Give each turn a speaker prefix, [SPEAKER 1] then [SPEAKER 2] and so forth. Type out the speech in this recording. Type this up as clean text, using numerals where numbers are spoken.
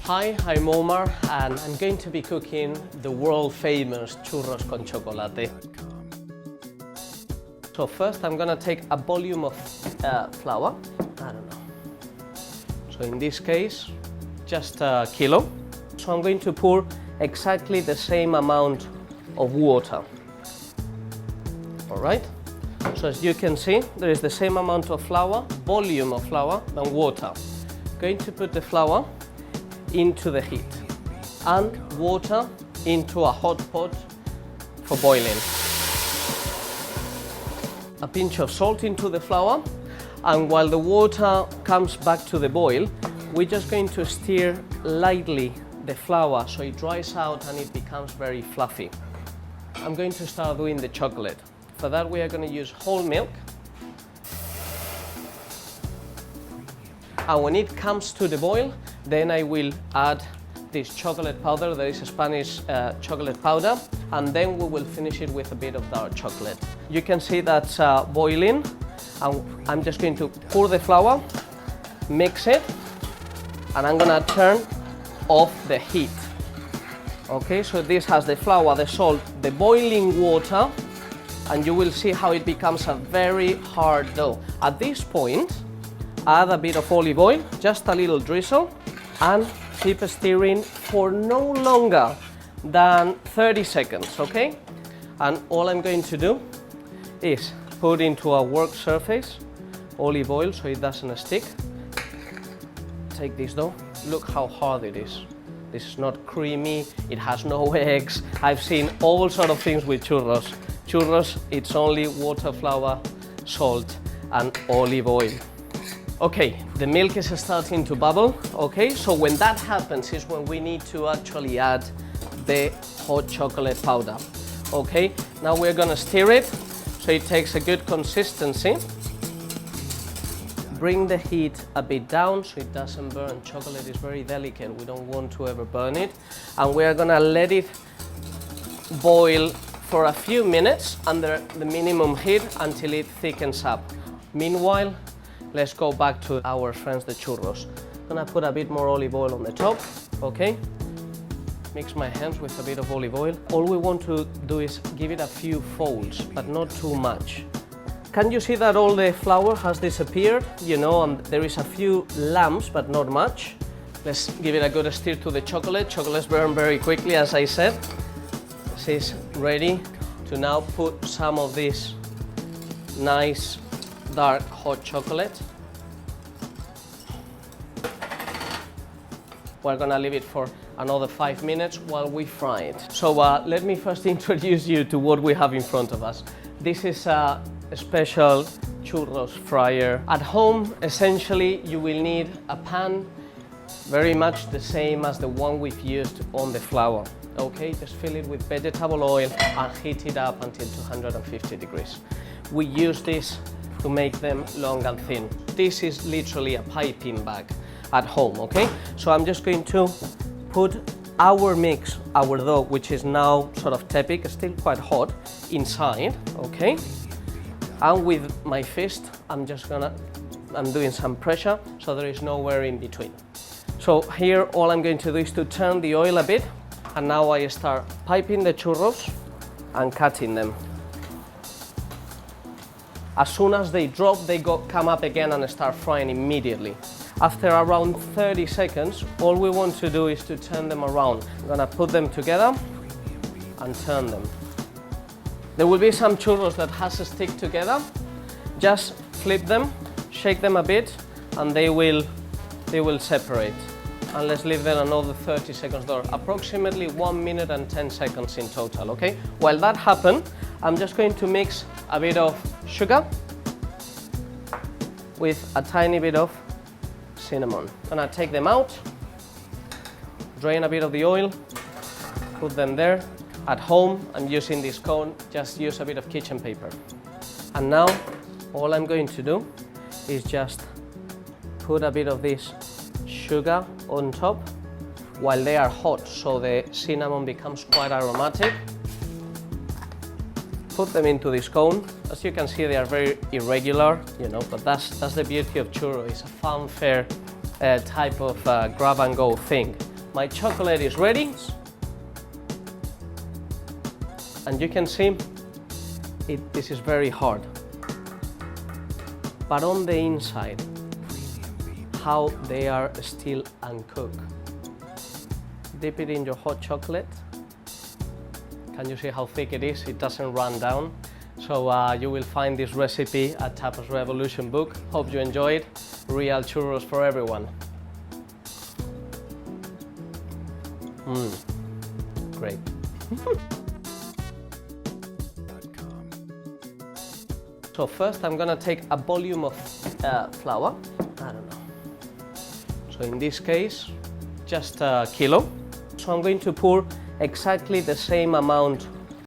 [SPEAKER 1] Hi, I'm Omar and I'm going to be cooking the world famous churros con chocolate. So first I'm going to take a volume of flour, I don't know, so in this case just a kilo. So I'm going to pour exactly the same amount of water. Alright, so as you can see there is the same amount of flour, volume of flour than water. Going to put the flour into the heat and water into a hot pot for boiling. A pinch of salt into the flour, and while the water comes back to the boil, we're just going to stir lightly the flour so it dries out and it becomes very fluffy. I'm going to start doing the chocolate. For that we are going to use whole milk. And when it comes to the boil, then I will add this chocolate powder. There is a Spanish chocolate powder, and then we will finish it with a bit of dark chocolate. You can see that's boiling, and I'm just going to pour the flour, mix it, and I'm gonna turn off the heat. Okay, so this has the flour, the salt, the boiling water, and you will see how it becomes a very hard dough. At this point, add a bit of olive oil, just a little drizzle, and keep stirring for no longer than 30 seconds, okay? And all I'm going to do is put into a work surface olive oil so it doesn't stick. Take this dough, look how hard it is. This is not creamy, it has no eggs. I've seen all sorts of things with churros. Churros, it's only water, flour, salt, and olive oil. Okay, the milk is starting to bubble, okay? So when that happens is when we need to actually add the hot chocolate powder, okay? Now we're gonna stir it so it takes a good consistency. Bring the heat a bit down so it doesn't burn. Chocolate is very delicate, we don't want to ever burn it. And we're gonna let it boil for a few minutes under the minimum heat until it thickens up. Meanwhile, let's go back to our friends, the churros. I'm gonna put a bit more olive oil on the top, okay? Mix my hands with a bit of olive oil. All we want to do is give it a few folds, but not too much. Can you see that all the flour has disappeared? You know, and there is a few lumps, but not much. Let's give it a good stir to the chocolate. Chocolates burn very quickly, as I said. This is ready to now put some of this nice dark hot chocolate. We're gonna leave it for another 5 minutes while we fry it. So let me first introduce you to what we have in front of us. This is a special churros fryer. At home, essentially, you will need a pan very much the same as the one we've used on the flour. Okay, just fill it with vegetable oil and heat it up until 250 degrees. We use this to make them long and thin. This is literally a piping bag at home, okay? So I'm just going to put our mix, our dough, which is now sort of tepid, still quite hot, inside, okay? And with my fist, I'm doing some pressure, so there is nowhere in between. So here, all I'm going to do is to turn the oil a bit, and now I start piping the churros and cutting them. As soon as they drop, they come up again and start frying immediately. After around 30 seconds, all we want to do is to turn them around. I'm gonna put them together and turn them. There will be some churros that has to stick together. Just flip them, shake them a bit, and they will separate. And let's leave them another 30 seconds there, approximately 1 minute and 10 seconds in total, okay? While that happens, I'm just going to mix a bit of sugar with a tiny bit of cinnamon. I'm gonna take them out, drain a bit of the oil, put them there. At home, I'm using this cone, just use a bit of kitchen paper. And now, all I'm going to do is just put a bit of this sugar on top while they are hot, so the cinnamon becomes quite aromatic. Put them into this cone. As you can see, they are very irregular, you know, but that's the beauty of churro. It's a fanfare type of grab and go thing. My chocolate is ready. And you can see this is very hard. But on the inside, how they are still uncooked. Dip it in your hot chocolate. Can you see how thick it is? It doesn't run down. So you will find this recipe at Tapas Revolution book. Hope you enjoyed. Real churros for everyone. Great. So first I'm gonna take a volume of flour. I don't know. So in this case, just a kilo. So I'm going to pour exactly the same amount